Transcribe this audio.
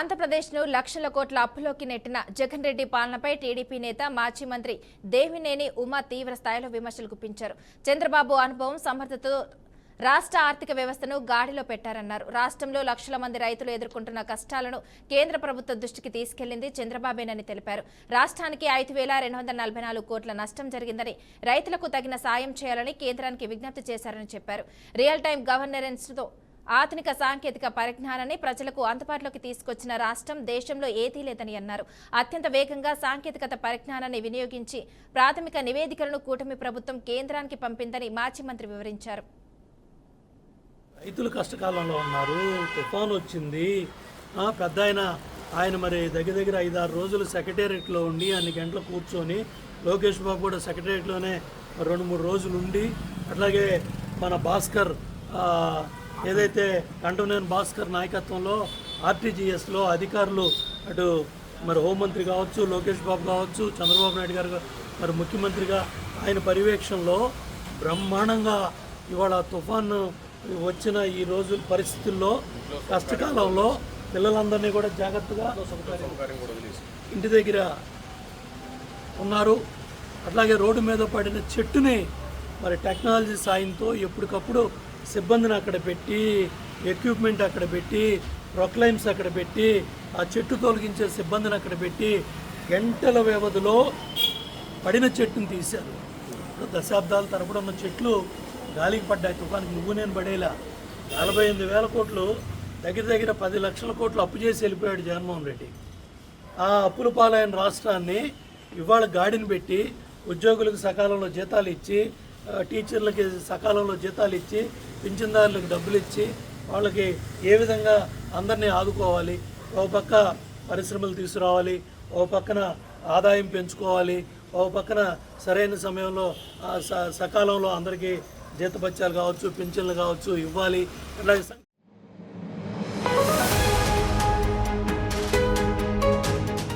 ఆంధ్రప్రదేశ్ను లక్షల కోట్ల అప్పులోకి నెట్టిన జగన్ రెడ్డి పాలనపై టీడీపీ నేత మాజీ మంత్రి దేవినేని ఉమా తీవ్ర స్థాయిలో విమర్శలు గుప్పించారు. చంద్రబాబు అనుభవం సమర్థతతో రాష్ట్ర ఆర్థిక వ్యవస్థను గాడిలో పెట్టారన్నారు. రాష్ట్రంలో లక్షల మంది రైతులు ఎదుర్కొంటున్న కష్టాలను కేంద్ర ప్రభుత్వ దృష్టికి తీసుకెళ్లింది చంద్రబాబేనని తెలిపారు. రాష్ట్రానికి 5,244 కోట్ల నష్టం జరిగిందని, రైతులకు తగిన సాయం చేయాలని కేంద్రానికి విజ్ఞప్తి చేశారని చెప్పారు. రియల్ టైం గవర్నెన్స్తో ఆధునిక సాంకేతిక పరిజ్ఞానాన్ని ప్రజలకు అందుబాటులోకి తీసుకొచ్చిన రాష్ట్రం దేశంలో ఏదీ లేదని అన్నారు. అత్యంత వేగంగా సాంకేతికత పరిజ్ఞానాన్ని వినియోగించి ప్రాథమిక నివేదికలను కూటమి ప్రభుత్వం కేంద్రానికి పంపిందని మాజీ మంత్రి వివరించారు. రైతులు కష్టకాలంలో ఉన్నారు. తుఫాను వచ్చింది. పెద్ద ఆయన మరి దగ్గర 5-6 రోజులు సెక్రటేరియట్లో ఉండి అన్ని గంటలు కూర్చొని, లోకేష్ బాబు కూడా సెక్రటేరియట్లోనే 2-3 రోజులు ఉండి, అట్లాగే మన భాస్కర్ ఏదైతే కంటోనేని భాస్కర్ నాయకత్వంలో ఆర్టీజీఎస్లో అధికారులు అటు మరి హోంమంత్రి కావచ్చు, లోకేష్ బాబు కావచ్చు, చంద్రబాబు నాయుడు గారు మరి ముఖ్యమంత్రిగా ఆయన పర్యవేక్షణలో బ్రహ్మాండంగా ఇవాళ తుఫాను వచ్చిన ఈ రోజు పరిస్థితుల్లో కష్టకాలంలో పిల్లలందరినీ కూడా జాగ్రత్తగా ఇంటి దగ్గర ఉన్నారు. అట్లాగే రోడ్డు మీద పడిన చెట్టుని మరి టెక్నాలజీ సాయంతో ఎప్పటికప్పుడు సిబ్బందిని అక్కడ పెట్టి, ఎక్విప్మెంట్ అక్కడ పెట్టి, ప్రొక్లైమ్స్ అక్కడ పెట్టి, ఆ చెట్టు తొలగించే సిబ్బందిని అక్కడ పెట్టి గంటల వ్యవధిలో పడిన చెట్టును తీశారు. దశాబ్దాల తరబడి ఉన్న చెట్లు గాలికి పడ్డాయి. తుఫానికి నువ్వు నేను పడేలా 48,000 కోట్లు దగ్గర 10 లక్షల కోట్లు అప్పు చేసి వెళ్ళిపోయాడు జగన్మోహన్ రెడ్డి. ఆ అప్పుల పాలైన రాష్ట్రాన్ని ఇవాళ గాడిని పెట్టి ఉద్యోగులకు సకాలంలో జీతాలు ఇచ్చి, టీచర్లకి సకాలంలో జీతాలు ఇచ్చి, పింఛన్దారులకు డబ్బులు ఇచ్చి, వాళ్ళకి ఏ విధంగా అందరినీ ఆదుకోవాలి, ఓ పక్క పరిశ్రమలు తీసుకురావాలి, ఓ పక్కన ఆదాయం పెంచుకోవాలి, ఓ పక్కన సరైన సమయంలో సకాలంలో అందరికీ జీతభత్యాలు కావచ్చు, పింఛన్లు కావచ్చు ఇవ్వాలి. అట్లాగే